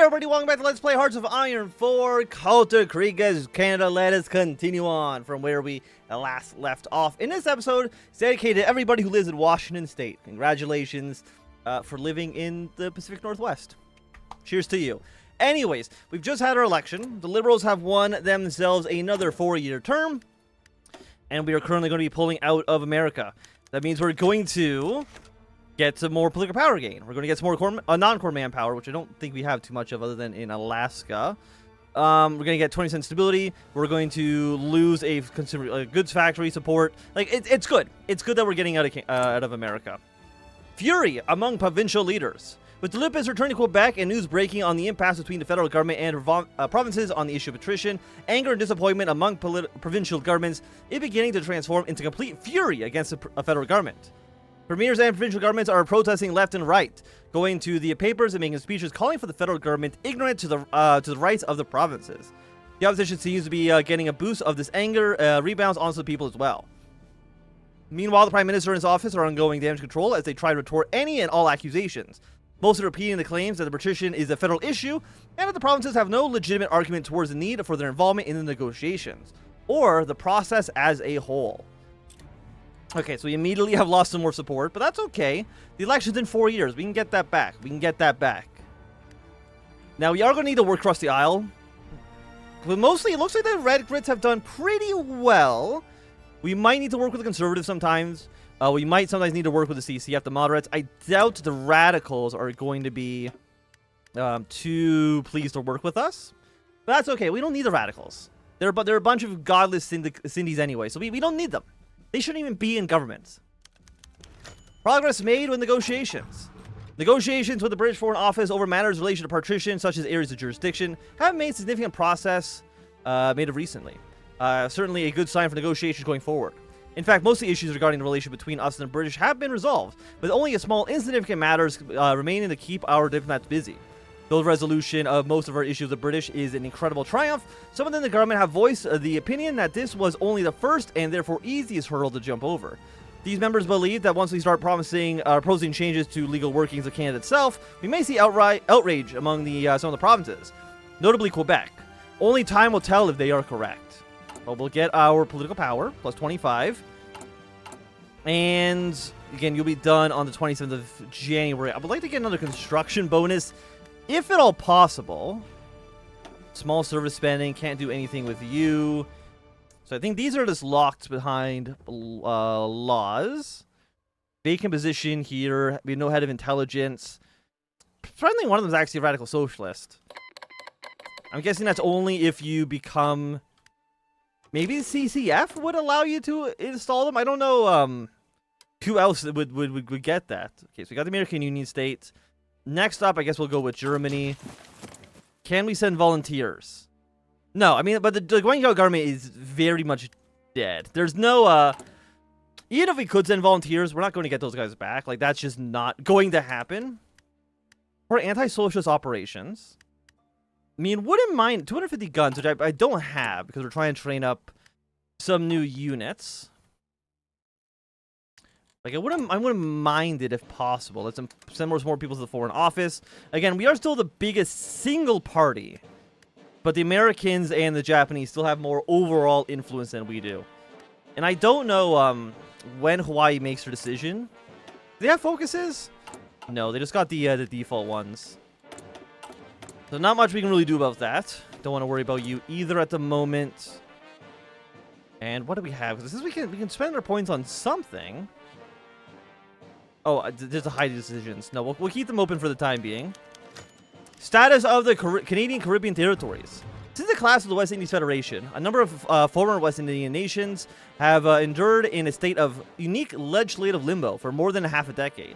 everybody, welcome back to Let's Play Hearts of Iron 4 Kalterkrieg as Canada. Let us continue on from where we last left off. In this episode, it's dedicated to everybody who lives in Washington State. Congratulations for living in the Pacific Northwest. Cheers to you. Anyways, we've just had our election. The Liberals have won themselves another 4-year term, and we are currently going to be pulling out of America. That means we're going to get some more political power gain. We're going to get some more non-core manpower, which I don't think we have too much of other than in Alaska. We're going to get 20% stability. We're going to lose a goods factory support. Like, it's good. It's good that we're getting out of America. Fury among provincial leaders. With the Lupus returning to Quebec and news breaking on the impasse between the federal government and provinces on the issue of attrition, anger and disappointment among provincial governments is beginning to transform into complete fury against the federal government. Premiers and provincial governments are protesting left and right, going to the papers and making speeches calling for the federal government ignorant to the rights of the provinces. The opposition seems to be getting a boost of this anger, rebounds onto the people as well. Meanwhile, the Prime Minister and his office are ongoing damage control as they try to retort any and all accusations, mostly repeating the claims that the partition is a federal issue and that the provinces have no legitimate argument towards the need for their involvement in the negotiations, or the process as a whole. Okay, so we immediately have lost some more support, but that's okay. The election's in 4 years. We can get that back. Now, we are going to need to work across the aisle. But mostly, it looks like the Red Grits have done pretty well. We might need to work with the Conservatives sometimes. We might sometimes need to work with the CCF, the Moderates. I doubt the Radicals are going to be too pleased to work with us. But that's okay. We don't need the Radicals. They're a bunch of godless Cindies anyway, so we don't need them. They shouldn't even be in government. Progress made with negotiations. Negotiations with the British Foreign Office over matters in relation to partition, such as areas of jurisdiction, have made significant progress made recently. Certainly a good sign for negotiations going forward. In fact, most of the issues regarding the relation between us and the British have been resolved, but only a small insignificant matters remaining to keep our diplomats busy. Though the resolution of most of our issues with the British is an incredible triumph, some within the government have voiced the opinion that this was only the first and therefore easiest hurdle to jump over. These members believe that once we start proposing changes to legal workings of Canada itself, we may see outrage among some of the provinces, notably Quebec. Only time will tell if they are correct. But we'll get our political power, plus 25. And again, you'll be done on the 27th of January. I would like to get another construction bonus, if at all possible. Small service spending, can't do anything with you. So I think these are just locked behind laws. Vacant position here. We have no head of intelligence. Apparently one of them is actually a radical socialist. I'm guessing that's only if you become... Maybe the CCF would allow you to install them? I don't know who else would get that. Okay, so we got the American Union State. Next up, I guess we'll go with Germany. Can we send volunteers? No, I mean, but the Guangzhou government is very much dead. There's no, even if we could send volunteers, we're not going to get those guys back. Like, that's just not going to happen. For anti-socialist operations, I mean, wouldn't mind 250 guns, which I don't have because we're trying to train up some new units. Like, I wouldn't mind it if possible. Let's send more people to the Foreign Office. Again, we are still the biggest single party, but the Americans and the Japanese still have more overall influence than we do. And I don't know when Hawaii makes their decision. Do they have focuses? No, they just got the default ones. So not much we can really do about that. Don't want to worry about you either at the moment. And what do we have? Because we can spend our points on something. Oh, there's a hide decisions. No, we'll keep them open for the time being. Status of the Canadian Caribbean territories. Since the collapse of the West Indies Federation, a number of former West Indian nations have endured in a state of unique legislative limbo for more than half a decade.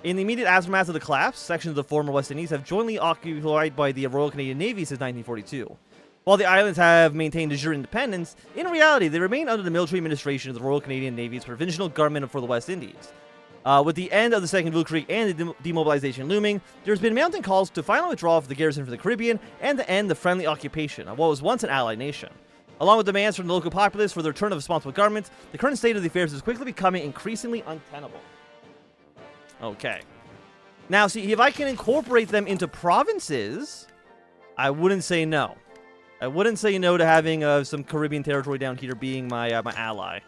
In the immediate aftermath of the collapse, sections of the former West Indies have jointly occupied by the Royal Canadian Navy since 1942. While the islands have maintained de jure independence, in reality they remain under the military administration of the Royal Canadian Navy's provincial government for the West Indies. With the end of the Second WWII and the demobilization looming, there's been mounting calls to finally withdraw from the garrison from the Caribbean and to end the friendly occupation of what was once an allied nation. Along with demands from the local populace for the return of responsible government, the current state of the affairs is quickly becoming increasingly untenable. Okay. Now, see, if I can incorporate them into provinces, I wouldn't say no. I wouldn't say no to having some Caribbean territory down here being my my ally.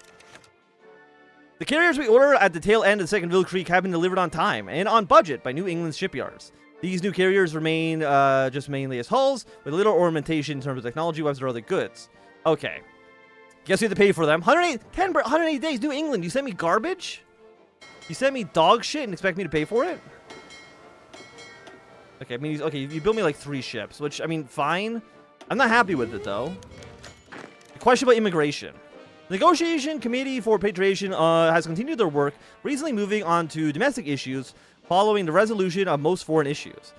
The carriers we ordered at the tail end of the Second WWII have been delivered on time and on budget by New England's shipyards. These new carriers remain just mainly as hulls, with little ornamentation in terms of technology, weapons, or other goods. Okay. Guess we have to pay for them. 108 days, New England, you sent me garbage? You sent me dog shit and expect me to pay for it? Okay, I mean, okay, you built me like 3 ships, which, I mean, fine. I'm not happy with it, though. The question about immigration. The Negotiation Committee for Repatriation has continued their work, recently moving on to domestic issues following the resolution of most foreign issues.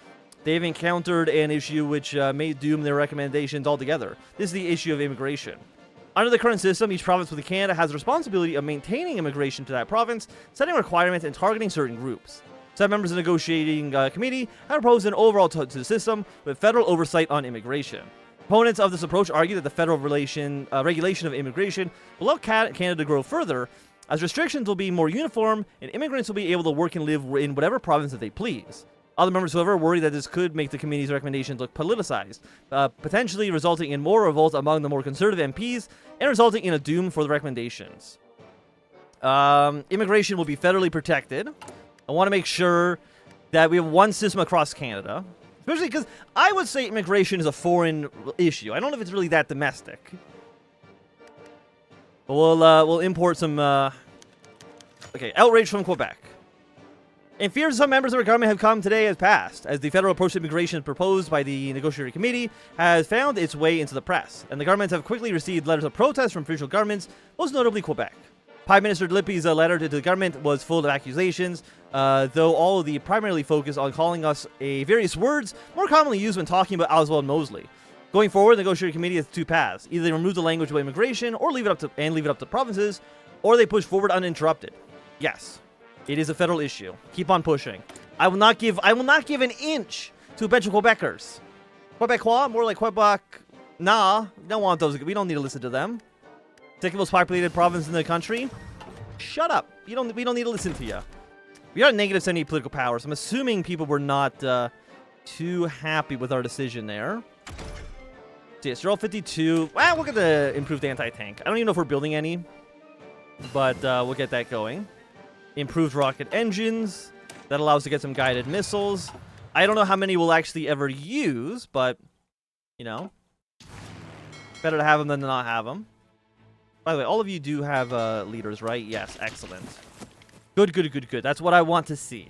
They've encountered an issue which may doom their recommendations altogether. This is the issue of immigration. Under the current system, each province within Canada has the responsibility of maintaining immigration to that province, setting requirements, and targeting certain groups. Some members of the negotiating committee have proposed an overall to the system with federal oversight on immigration. Opponents of this approach argue that the federal regulation of immigration will allow Canada to grow further, as restrictions will be more uniform and immigrants will be able to work and live in whatever province that they please. Other members, however, worry that this could make the committee's recommendations look politicized, potentially resulting in more revolt among the more conservative MPs and resulting in a doom for the recommendations. Immigration will be federally protected. I want to make sure that we have one system across Canada. Especially because I would say immigration is a foreign issue. I don't know if it's really that domestic. But we'll import some... Okay, outrage from Quebec. And fears of some members of our government have come today as passed, as the federal approach to immigration proposed by the negotiating committee has found its way into the press, and the governments have quickly received letters of protest from provincial governments, most notably Quebec. Prime Minister Lippi's letter to the government was full of accusations, though all of the primarily focused on calling us various words more commonly used when talking about Oswald Mosley. Going forward, the negotiating committee has 2 paths: either they remove the language about immigration, or leave it up to provinces, or they push forward uninterrupted. Yes, it is a federal issue. Keep on pushing. I will not give an inch to a bunch of Quebecers. Quebecois, more like Quebec. Nah, don't want those. We don't need to listen to them. Second most populated province in the country. Shut up. We don't need to listen to you. We are negative 70 political powers. I'm assuming people were not too happy with our decision there. So yes, you're all 52. Well, we'll get the improved anti-tank. I don't even know if we're building any, but we'll get that going. Improved rocket engines. That allows us to get some guided missiles. I don't know how many we'll actually ever use, but, you know, better to have them than to not have them. By the way, all of you do have leaders, right? Yes, excellent. Good, good, good, good. That's what I want to see.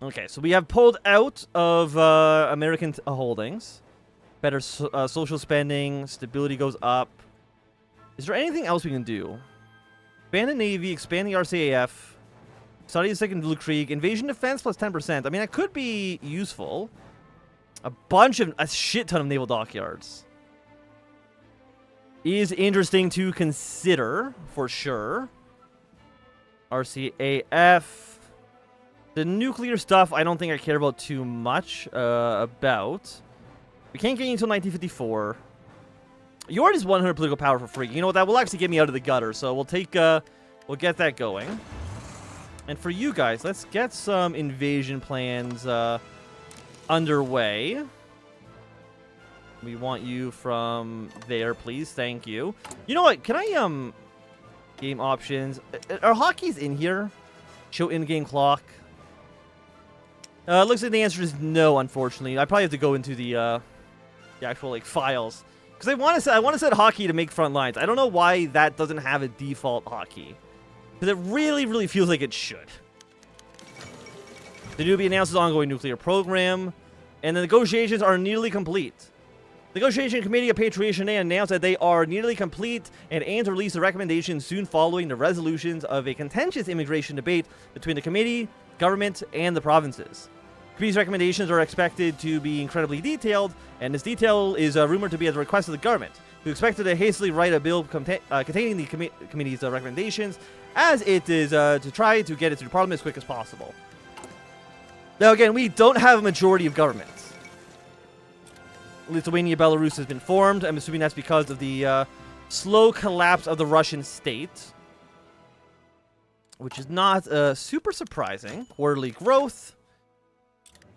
Okay, so we have pulled out of American holdings. Better social spending. Stability goes up. Is there anything else we can do? Expand the Navy, expand the RCAF, study the Second WWII, invasion defense plus 10%. I mean, that could be useful. A shit ton of naval dockyards is interesting to consider, for sure. RCAF. The nuclear stuff, I don't think I care about too much about. We can't get you until 1954. Yours is 100 political power for free. You know what? That will actually get me out of the gutter, so we'll take, we'll get that going. And for you guys, let's get some invasion plans underway. We want you from there, please. Thank you. You know what? Can I, game options. Are hotkeys in here? Show in-game clock. Looks like the answer is no, unfortunately. I probably have to go into the actual, like, files. Because I want to set hotkey to make front lines. I don't know why that doesn't have a default hotkey. Because it really, really feels like it should. The newbie announces ongoing nuclear program. And the negotiations are nearly complete. The Negotiation Committee of Repatriation announced that they are nearly complete and aim to release the recommendations soon following the resolutions of a contentious immigration debate between the committee, government, and the provinces. The committee's recommendations are expected to be incredibly detailed, and this detail is rumored to be at the request of the government, who expected to hastily write a bill containing the committee's recommendations, as it is to try to get it through Parliament as quick as possible. Now again, we don't have a majority of government. Lithuania, Belarus has been formed. I'm assuming that's because of the slow collapse of the Russian state, which is not super surprising. Quarterly growth.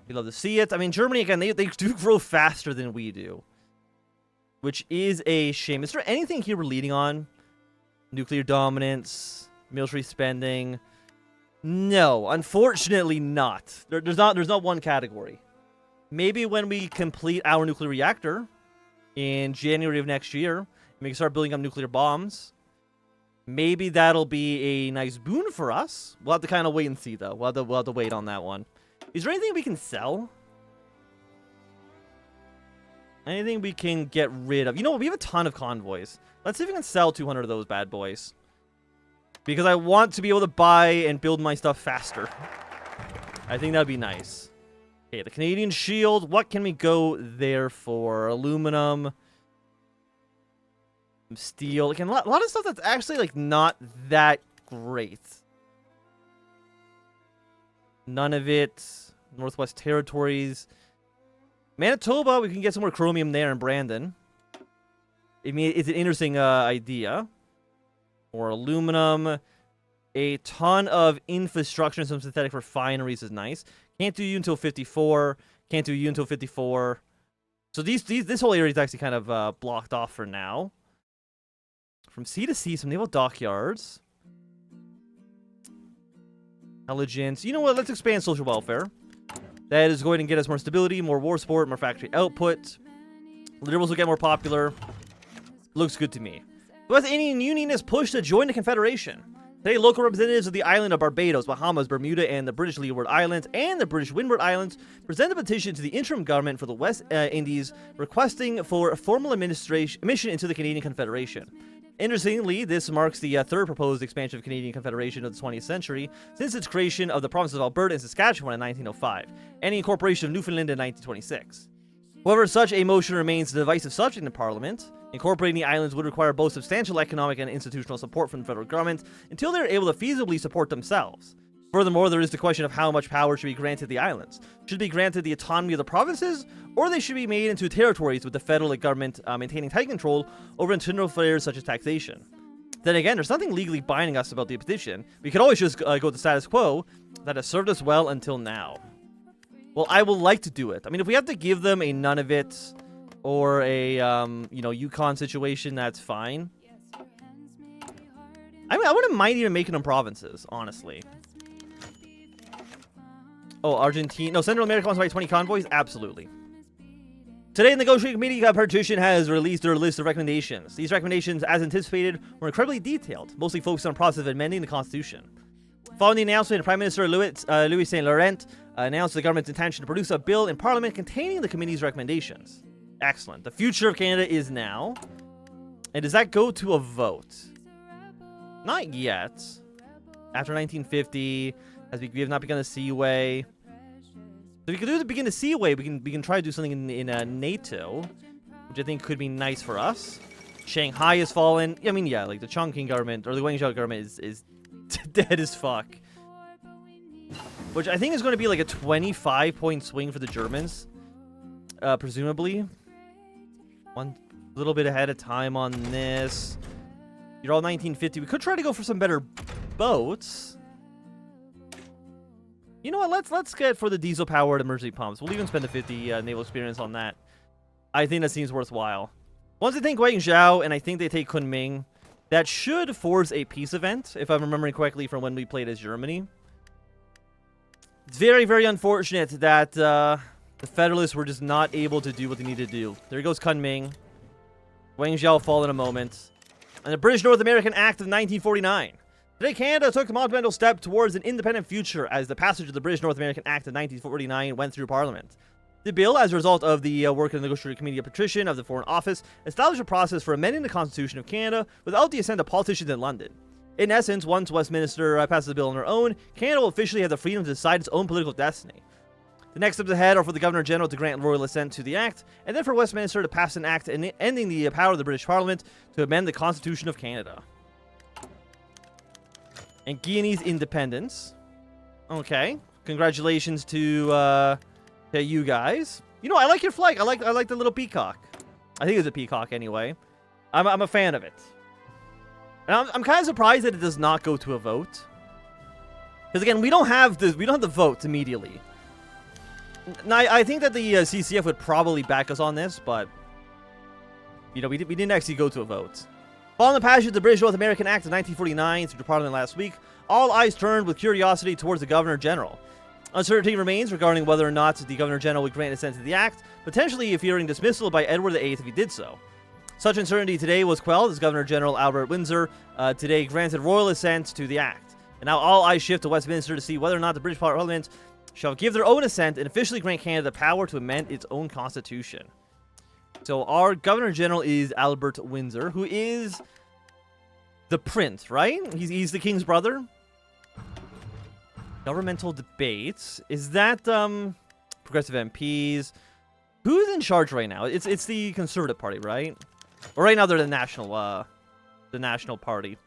We love to see it. I mean, Germany, again, they do grow faster than we do, which is a shame. Is there anything here we're leading on? Nuclear dominance, military spending? No, unfortunately not. There's not one category. Maybe when we complete our nuclear reactor in January of next year, we can start building up nuclear bombs. Maybe that'll be a nice boon for us. We'll have to kind of wait and see, though. We'll have to wait on that one. Is there anything we can sell? Anything we can get rid of? You know what? We have a ton of convoys. Let's see if we can sell 200 of those bad boys. Because I want to be able to buy and build my stuff faster. I think that'd be nice. Okay, the Canadian shield. What can we go there for? Aluminum. Steel. Again, a lot of stuff that's actually, like, not that great. None of it. Northwest Territories. Manitoba, we can get some more chromium there in Brandon. I mean, it's an interesting idea. Or aluminum. A ton of infrastructure and some synthetic refineries is nice. Can't do you until 54. Can't do you until 54. So this whole area is actually kind of blocked off for now. From sea to sea, some naval dockyards. Intelligence. You know what? Let's expand social welfare. That is going to get us more stability, more war support, more factory output. Liberals will get more popular. Looks good to me. The West Indian Union is pushed to join the Confederation. Today, local representatives of the island of Barbados, Bahamas, Bermuda, and the British Leeward Islands, and the British Windward Islands present a petition to the interim government for the West Indies requesting for a formal admission into the Canadian Confederation. Interestingly, this marks the third proposed expansion of Canadian Confederation of the 20th century since its creation of the provinces of Alberta and Saskatchewan in 1905, and the incorporation of Newfoundland in 1926. However, such a motion remains a divisive subject in Parliament. Incorporating the islands would require both substantial economic and institutional support from the federal government until they are able to feasibly support themselves. Furthermore, there is the question of how much power should be granted the islands. Should be granted the autonomy of the provinces, or they should be made into territories with the federal government maintaining tight control over internal affairs such as taxation. Then again, there's nothing legally binding us about the petition. We could always just go to the status quo that has served us well until now. Well, I will like to do it. I mean, if we have to give them a Nunavut or a, Yukon situation, that's fine. I mean, I wouldn't mind even making them provinces, honestly. Oh, Argentina. No, Central America wants to buy 20 convoys? Absolutely. Today, the Negotiating Committee Partition has released their list of recommendations. These recommendations, as anticipated, were incredibly detailed, mostly focused on the process of amending the Constitution. Following the announcement, Prime Minister Louis Saint Laurent announced the government's intention to produce a bill in Parliament containing the committee's recommendations. Excellent. The future of Canada is now. And does that go to a vote? Not yet. After 1950, as we have not begun the Seaway. So we could do to begin the Seaway. We can try to do something in NATO, which I think could be nice for us. Shanghai has fallen. I mean, yeah, like the Chongqing government or the Guangzhou government is dead as fuck. Which I think is going to be like a 25-point swing for the Germans, presumably. One little bit ahead of time on this. You're all 1950. We could try to go for some better boats. You know what? Let's get for the diesel-powered emergency pumps. We'll even spend the 50 naval experience on that. I think that seems worthwhile. Once they take Guangzhou and I think they take Kunming, that should force a peace event, if I'm remembering correctly from when we played as Germany. It's very, very unfortunate that the Federalists were just not able to do what they needed to do. There goes Kunming. Guangzhou will fall in a moment. And the British North American Act of 1949. Today, Canada took a monumental step towards an independent future as the passage of the British North American Act of 1949 went through Parliament. The bill, as a result of the work of the Negotiating Committee of Partition of the Foreign Office, established a process for amending the Constitution of Canada without the assent of politicians in London. In essence, once Westminster passes the bill on their own, Canada will officially have the freedom to decide its own political destiny. The next steps ahead are for the Governor-General to grant royal assent to the Act, and then for Westminster to pass an act ending the power of the British Parliament to amend the Constitution of Canada. And Guinea's independence. Okay. Congratulations to you guys. You know, I like your flag. I like the little peacock. I think it's a peacock anyway. I'm a fan of it. And I'm kind of surprised that it does not go to a vote. Because again, we don't have the votes immediately. I think that the CCF would probably back us on this, but you know, we didn't actually go to a vote. Following the passage of the British North American Act of 1949 through Parliament last week, all eyes turned with curiosity towards the Governor General. Uncertainty remains regarding whether or not the Governor General would grant assent to the act, potentially fearing dismissal by Edward VIII if he did so. Such uncertainty today was quelled as Governor General Albert Windsor today granted royal assent to the act. And now all eyes shift to Westminster to see whether or not the British Parliament shall give their own assent and officially grant Canada the power to amend its own constitution. So our Governor General is Albert Windsor, who is the Prince, right? He's the King's brother. Governmental debates. Is that progressive MPs? Who's in charge right now? It's the Conservative Party, right? Or right now they're the National Party.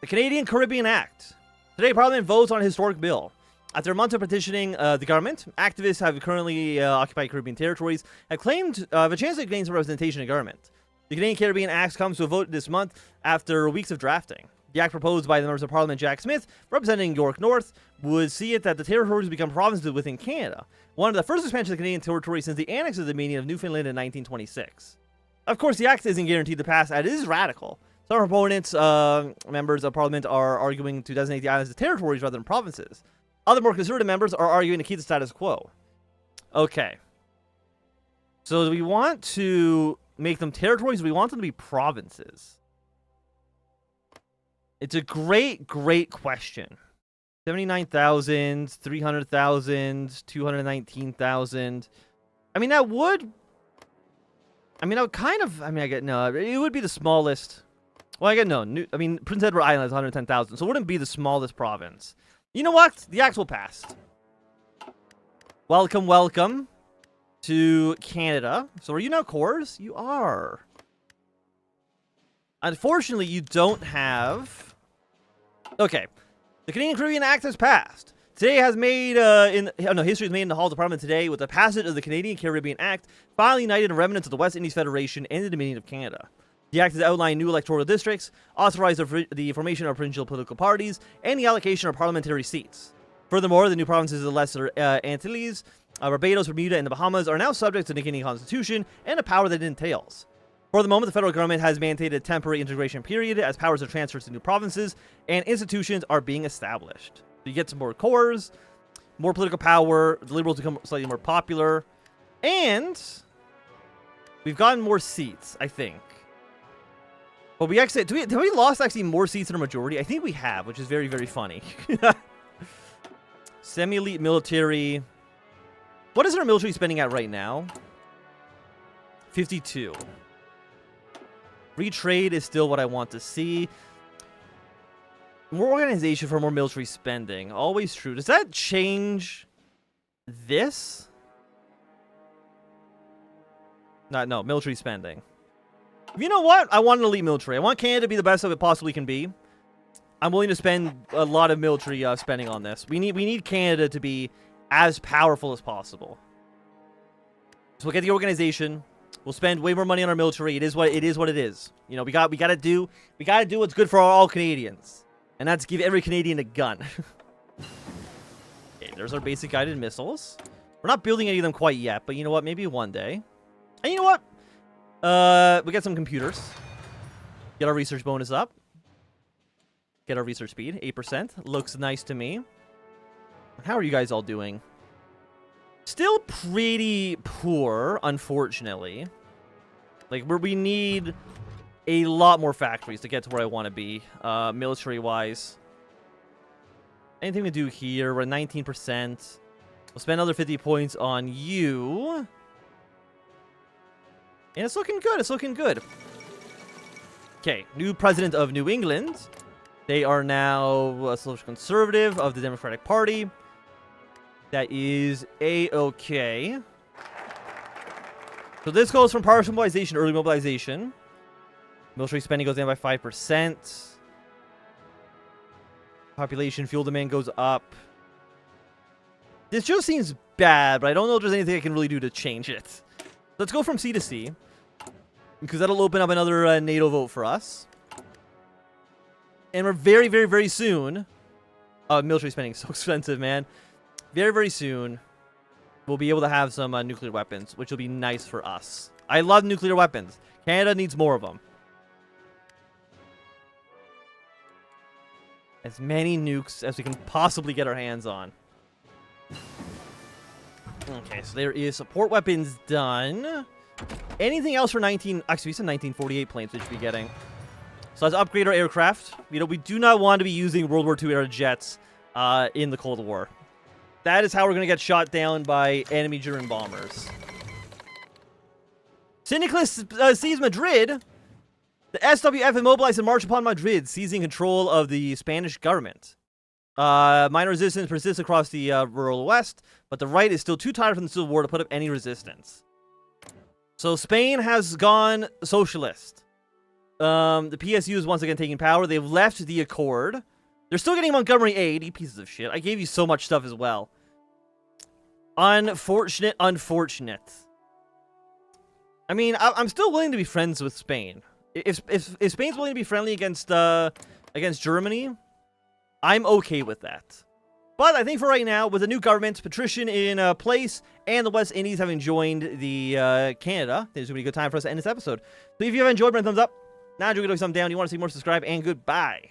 The Canadian Caribbean Act. Today, Parliament votes on a historic bill. After a month of petitioning the government, activists have currently occupied Caribbean territories have claimed a chance to gain some representation in government. The Canadian Caribbean Act comes to a vote this month after weeks of drafting. The act proposed by the members of Parliament Jack Smith, representing York North, would see it that the territories become provinces within Canada, one of the first expansions of Canadian territory since the annex of the Dominion of Newfoundland in 1926. Of course, the act isn't guaranteed to pass, as it is radical. Some proponents, members of Parliament, are arguing to designate the islands as territories rather than provinces. Other more conservative members are arguing to keep the status quo. Okay. So do we want to make them territories? Or do we want them to be provinces? It's a great, great question. 79,000, 300,000, 219,000. I mean, that would... I mean, I would kind of... I mean, I get... No, it would be the smallest... Well, I get no. I mean, Prince Edward Island is 110,000, so it wouldn't be the smallest province. You know what? The act will pass. Welcome, welcome to Canada. So are you now cores? You are. Unfortunately, you don't have... Okay. The Canadian Caribbean Act has passed. Today has made, history is made in the Hall of Parliament today with the passage of the Canadian Caribbean Act, finally united the remnants of the West Indies Federation and the Dominion of Canada. The act has outlined new electoral districts, authorized the formation of provincial political parties, and the allocation of parliamentary seats. Furthermore, the new provinces of the Lesser Antilles, Barbados, Bermuda, and the Bahamas are now subject to the Canadian Constitution and the power that it entails. For the moment, the federal government has mandated a temporary integration period as powers are transferred to new provinces and institutions are being established. So you get some more cores, more political power, the Liberals become slightly more popular, and we've gotten more seats, I think. But we actually... Have we lost actually more seats than a majority? I think we have, which is very, very funny. Semi-elite military. What is our military spending at right now? 52. Free trade is still what I want to see. More organization for more military spending. Always true. Does that change this? No, military spending. You know what? I want an elite military. I want Canada to be the best that it possibly can be. I'm willing to spend a lot of military spending on this. We need Canada to be as powerful as possible. So we'll get the organization. We'll spend way more money on our military. It is what it is. You know, we gotta do what's good for all Canadians, and that's give every Canadian a gun. Okay, there's our basic guided missiles. We're not building any of them quite yet, but you know what? Maybe one day. And you know what? We get some computers. Get our research bonus up. Get our research speed, 8%. Looks nice to me. How are you guys all doing? Still pretty poor, unfortunately. Like, we need a lot more factories to get to where I want to be, military-wise. Anything to do here? We're at 19%. We'll spend another 50 points on you. And it's looking good. It's looking good. Okay, new president of New England. They are now a social conservative of the Democratic Party. That is A-okay. So this goes from partial mobilization to early mobilization. Military spending goes down by 5%. Population fuel demand goes up. This just seems bad, but I don't know if there's anything I can really do to change it. Let's go from C to C, because that'll open up another NATO vote for us. And we're very, very, very soon... military spending is so expensive, man. Very, very soon. we'll be able to have some nuclear weapons, which will be nice for us. I love nuclear weapons. Canada needs more of them. As many nukes as we can possibly get our hands on. Okay, so there is support weapons done. Anything else for 19... Actually, we said 1948 planes we should be getting. So let's upgrade our aircraft. You know, we do not want to be using World War II era jets in the Cold War. That is how we're going to get shot down by enemy German bombers. Syndicalists seize Madrid. The SWF immobilized and marched upon Madrid, seizing control of the Spanish government. Minor resistance persists across the rural west, but the right is still too tired from the Civil War to put up any resistance. So Spain has gone socialist. The PSU is once again taking power. They've left the Accord. They're still getting Montgomery aid, you pieces of shit. I gave you so much stuff as well. Unfortunate, unfortunate. I mean, I'm still willing to be friends with Spain. If Spain's willing to be friendly against Germany, I'm okay with that. But I think for right now, with the new government, patrician in place, and the West Indies having joined the Canada, this is going to be a good time for us to end this episode. So if you have enjoyed, bring a thumbs up. Now, if you want to do a thumbs down, you want to see more, subscribe, and goodbye.